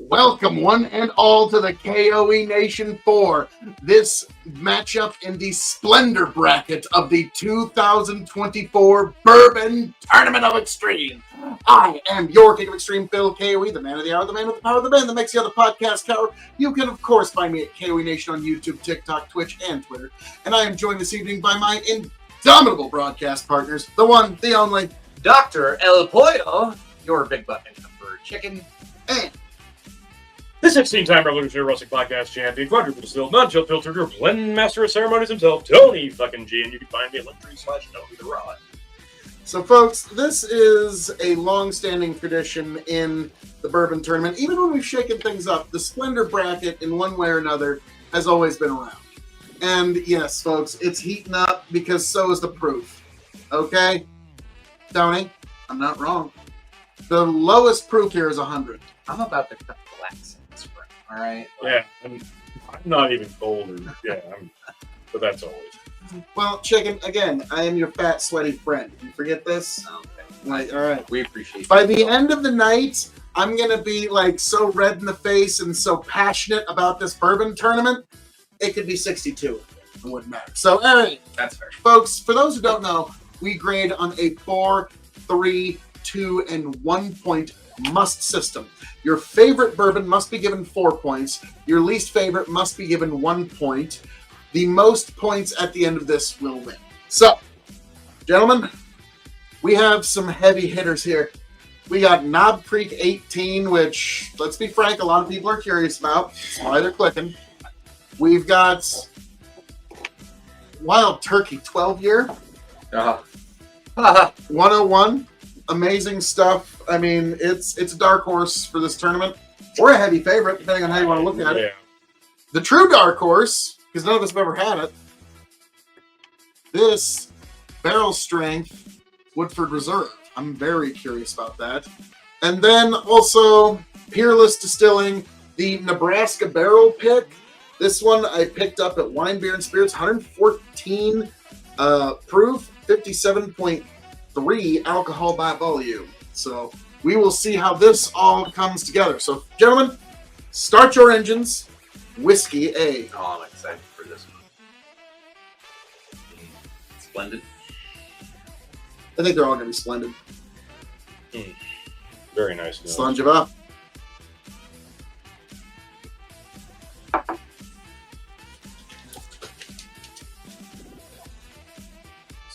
Welcome, one and all, to the K.O.E. Nation for this matchup in the Splendor bracket of the 2024 Bourbon Tournament of Extreme. I am your King of Extreme, Phil K.O.E., the man of the hour, the man with the power, the man that makes the other podcast cower. You can, of course, find me at K.O.E. Nation on YouTube, TikTok, Twitch, and Twitter. And I am joined this evening by my indomitable broadcast partners, the one, the only, Dr. El Pollo, your big butt for chicken, and the 16-time Revolutionary Wrestling Podcast champion, quadruple distilled, non-chill filtered, your blend master of ceremonies himself, Tony fucking G, and you can find me at Linktree/Tony the Rod. So, folks, this is a long-standing tradition in the Bourbon Tournament. Even when we've shaken things up, the Splendor bracket, in one way or another, has always been around. And yes, folks, it's heating up because so is the proof. Okay? Tony, I'm not wrong. The lowest proof here is 100. I'm about to cut the wax in this spring, all right? Yeah, I'm not even cold. But that's always. Well, chicken, again, I am your fat, sweaty friend. You forget this? Okay. Like, all right. We appreciate By the end of the night, I'm going to be like so red in the face and so passionate about this Bourbon Tournament, it could be 62. It wouldn't matter. So, all right. That's fair. Folks, for those who don't know, we grade on a 4, 3, 2, and 1 point must system. Your favorite bourbon must be given 4 points. Your least favorite must be given 1 point. The most points at the end of this will win. So, gentlemen, we have some heavy hitters here. We got Knob Creek 18, which, let's be frank, a lot of people are curious about. That's why they're clicking. We've got Wild Turkey 12 year. 101. Amazing stuff. I mean, it's a dark horse for this tournament, or a heavy favorite, depending on how you want to look at it. The true dark horse, because none of us have ever had it, this barrel strength Woodford Reserve. I'm very curious about that. And then also Peerless Distilling, the Nebraska barrel pick. This one I picked up at Wine, Beer, and Spirits, 114 proof, 57.3 alcohol by volume. So we will see how this all comes together. So, gentlemen, start your engines. Whiskey A. Oh, I'm excited for this one. Splendid. I think they're all going to be splendid. Very nice. Slanjava.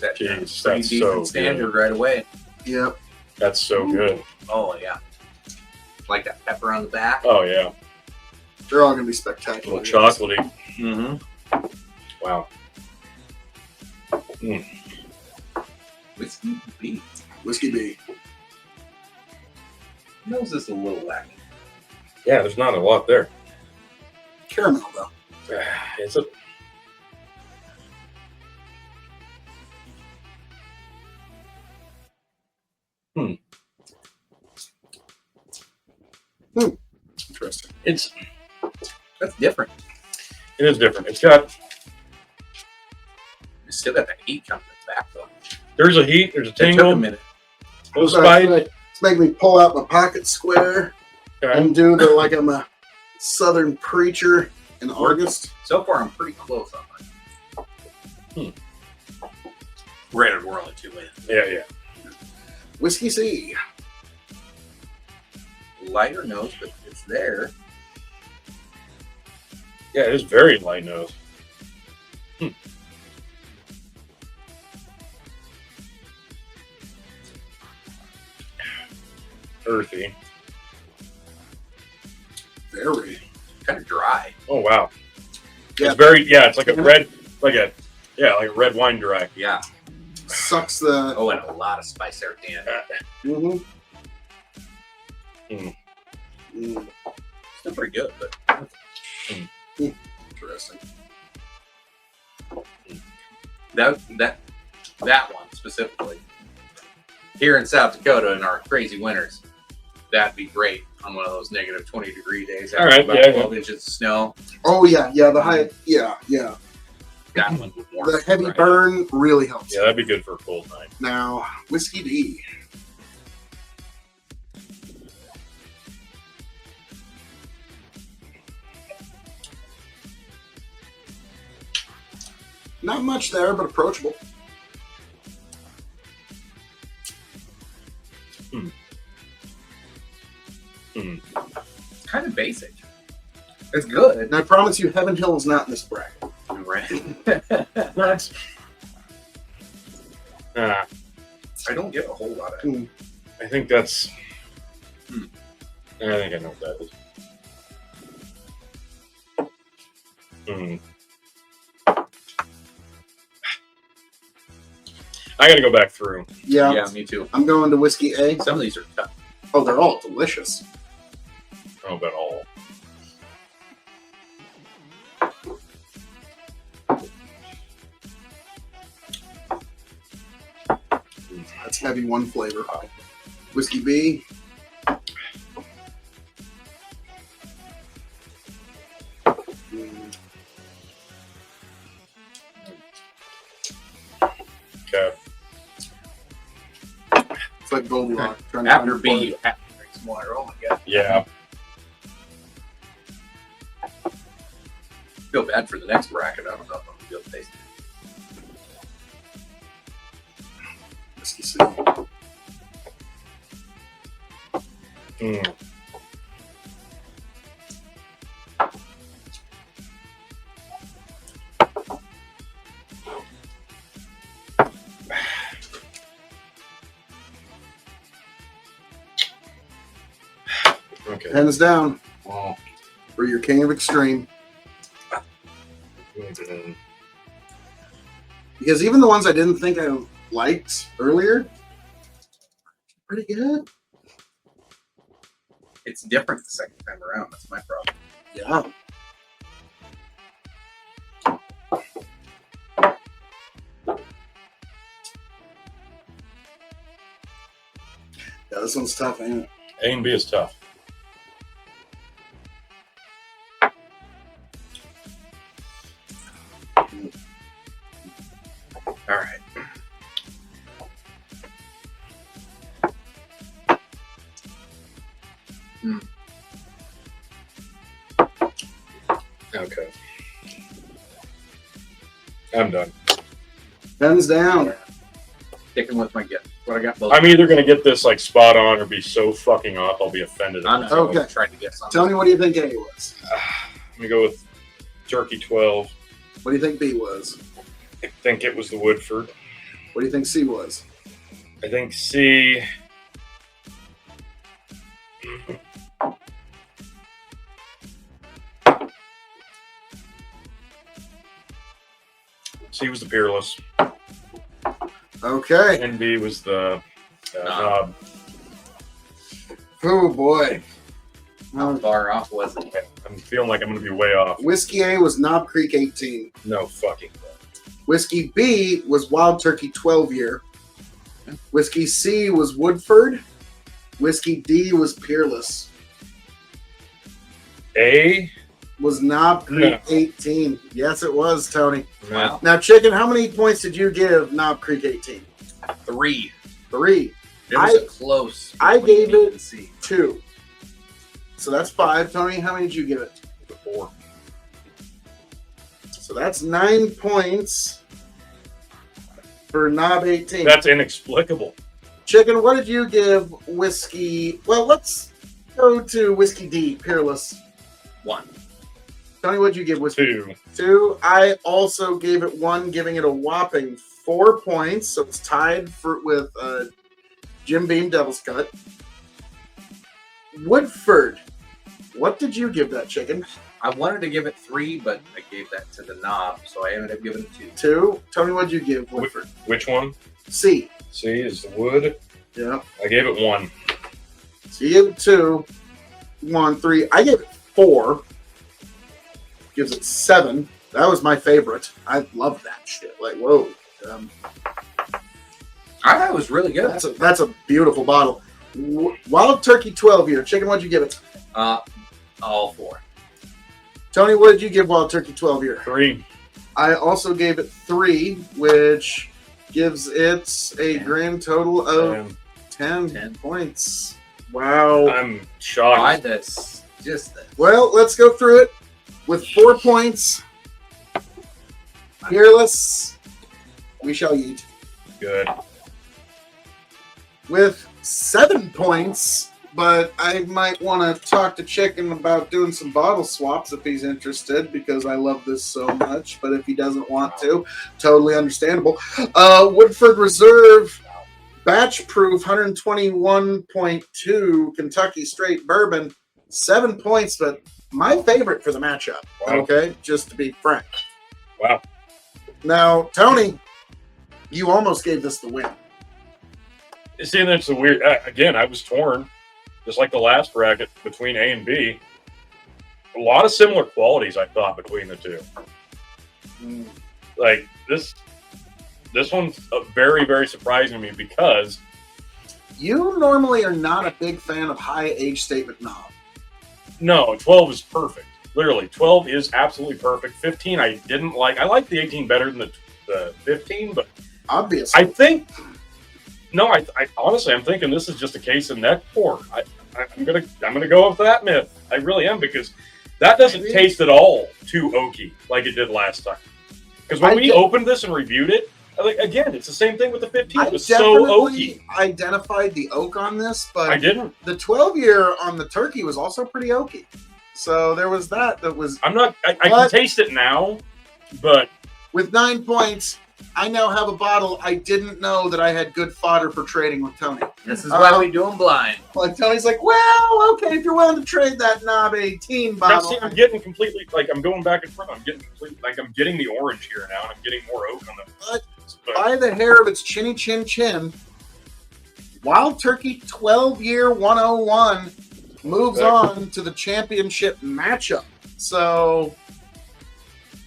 Jeez, Pretty that's decent so standard good. right away. Yep. That's so good. Oh, yeah. Like that pepper on the back. Oh, yeah. They're all going to be A spectacular. little chocolatey. Mm-hmm. Wow. Whiskey B. Whiskey B. Nose is a little lacking. Yeah, there's not a lot there. Caramel, though. It's a... Interesting. That's different. It is different. It's got... You still got that heat coming back, though. There's a heat. There's a It took a tingle. minute. Those Sorry, spice. it's making me pull out my pocket square and do the like I'm a Southern preacher in August. So far, I'm pretty close on mine. Granted, we're only 2 minutes. Yeah. Whiskey C. Lighter nose, but it's there. Yeah, it is very light nose. Earthy. Very. Kind of dry. Oh, wow. Yeah. It's very... Yeah, it's like a red... like a red wine dry. Yeah. Sucks the. Oh, and a lot of spice there at the end. Still pretty good, but Interesting. that one specifically here in South Dakota in our crazy winters, that'd be great on one of those negative 20-degree days. All right, about yeah, 12 inches of snow. Oh yeah, the high, yeah. That one would warm. The heavy right. burn really helps. Yeah, that'd be good for a cold night. Now, Whiskey D. Not much there, but approachable. It's kind of basic. It's good. And I promise you, Heaven Hill is not in this bracket. Right. That's. I don't get a whole lot of it. I think that's. I think I know what that is. I gotta go back through. Yeah. Yeah, me too. I'm going to Whiskey A. Some of these are tough. Oh, they're all delicious. I don't know about all. That's heavy one flavor. Whiskey B. Okay. It's like Goldilocks. trying to After find B, the you have to drink some water. Oh my god. Yeah. I feel bad for the next bracket. I don't know if I'm going to be able to taste it. Whiskey C. Okay. Hands down Well, for your King of Extreme. Because even the ones I didn't think I liked earlier, pretty good. It's different the second time around. That's my problem. Yeah. Yeah, this one's tough, ain't it? A and B is tough. All right. Okay. I'm done. Hands down. Sticking with my guess. What I got both. I'm either gonna get this like spot on or be so fucking off I'll be offended. I'm Let Okay. trying to guess something. Tell me, what do you think A was? me go with Turkey 12. What do you think B was? I think it was the Woodford. What do you think C was? I think C. C was the Peerless, Okay. and B was the knob. Oh boy. How far off was it? I'm feeling like I'm going to be way off. Whiskey A was Knob Creek 18. No fucking way. Whiskey B was Wild Turkey 12 year. Whiskey C was Woodford. Whiskey D was Peerless. A? Was Knob Creek No. 18. Yes, it was, Tony. Wow. Now, Chicken, how many points did you give Knob Creek 18? 3. 3. It was a close. I between gave B it and C. 2. So that's 5. Tony, how many did you give it? 4. So that's 9 points for Knob 18. That's inexplicable. Chicken, what did you give Whiskey? Well, let's go to Whiskey D, Peerless. 1. Tony, what did you give Whiskey? 2. 2. I also gave it 1, giving it a whopping 4 points. So it's tied with Jim Beam Devil's Cut. Woodford, what did you give that chicken? I wanted to give it 3, but I gave that to the knob, so I ended up giving it 2. 2. Tony, what did you give Woodford? Which one? C. C is the wood. Yeah. I gave it 1. So you gave it 2. 1, 3. I gave it 4. Gives it 7. That was my favorite. I love that shit. Like, whoa. I thought it was really good. That's a beautiful bottle. Wild Turkey 12 year. Chicken, what'd you give it? All 4. Tony, what did you give Wild Turkey 12 year? 3. I also gave it 3, which gives it a grand total of 10 points. Wow. I'm shocked. Why this? Just this. Well, let's go through it. With 4 points, Peerless, we shall eat. Good. With 7 points, but I might want to talk to Chicken about doing some bottle swaps if he's interested, because I love this so much. But if he doesn't want to, totally understandable. Woodford Reserve, batch proof, 121.2 Kentucky straight bourbon, 7 points, but my favorite for the matchup. Wow. Okay, just to be frank. Wow. Now, Tony, you almost gave this the win. See, that's a weird. Again, I was torn, just like the last bracket, between A and B. A lot of similar qualities, I thought, between the two. Like this one's very, very surprising to me because You normally are not a big fan of high age statement knob. no, 12 is perfect. Literally, 12 is absolutely perfect. 15, I didn't like. I like the 18 better than the 15, but Obviously. I think. No, I honestly, I'm thinking this is just a case of neck pour. I'm gonna go with that myth. I really am, because that doesn't taste at all too oaky like it did last time. Because when we opened this and reviewed it, like again, it's the same thing with the 15. It was so oaky. Identified the oak on this, but I didn't. the 12-year on the turkey was also pretty oaky. So there was that was. I'm not. I can taste it now, but With 9 points, I now have a bottle. I didn't know that I had good fodder for trading with Tony. This is why we do them blind. Like Tony's like, well, okay, if you're willing to trade that knob 18 now, bottle. see, I'm getting completely like I'm going back and forth. I'm getting completely like I'm getting the orange here now, and I'm getting more oak on the. But by the hair of its chinny chin chin, Wild Turkey 12-year 101 moves on to the championship matchup. So,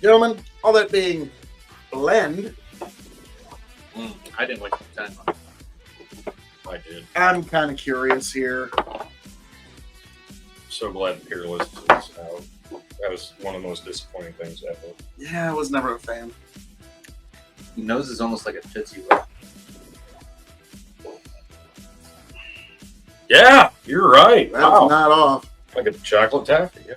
gentlemen, all that being blend, I didn't waste my time on it. I did. I'm kind of curious here. So glad Peerless is out. That was one of the most disappointing things ever. Yeah, I was never a fan. Your nose is almost like a Tootsie Roll. Yeah, you're right. That's Wow. not off. Like a chocolate taffy. Yeah.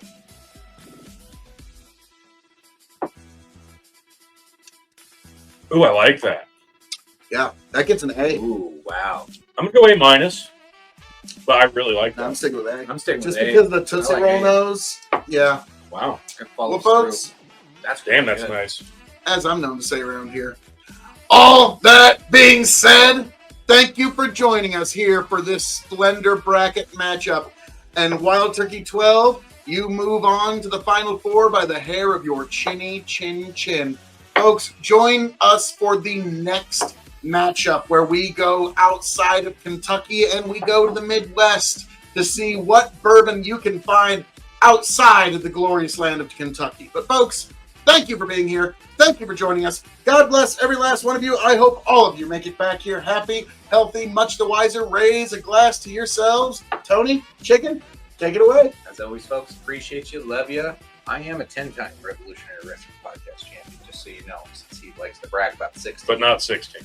Ooh, I like that. Yeah, that gets an A. Ooh, wow. I'm gonna go A minus, but I really like No, I'm that. sticking with A. I'm sticking Just with A. because of the Tootsie I like Roll A. nose. Yeah. Wow. It follows Well, folks, through. That's Damn, pretty that's good. nice. as I'm known to say around here. All that being said, thank you for joining us here for this Splendor bracket matchup. And Wild Turkey 12, you move on to the Final Four by the hair of your chinny chin chin. Folks, join us for the next matchup where we go outside of Kentucky and we go to the Midwest to see what bourbon you can find outside of the glorious land of Kentucky. But folks, thank you for being here. Thank you for joining us. God bless every last one of you. I hope all of you make it back here happy, healthy, much the wiser. Raise a glass to yourselves. Tony, Chicken, take it away. As always, folks, appreciate you, love you. I am a 10-time Revolutionary Wrestling Podcast champion, just so you know, since he likes to brag about 16. But not 16.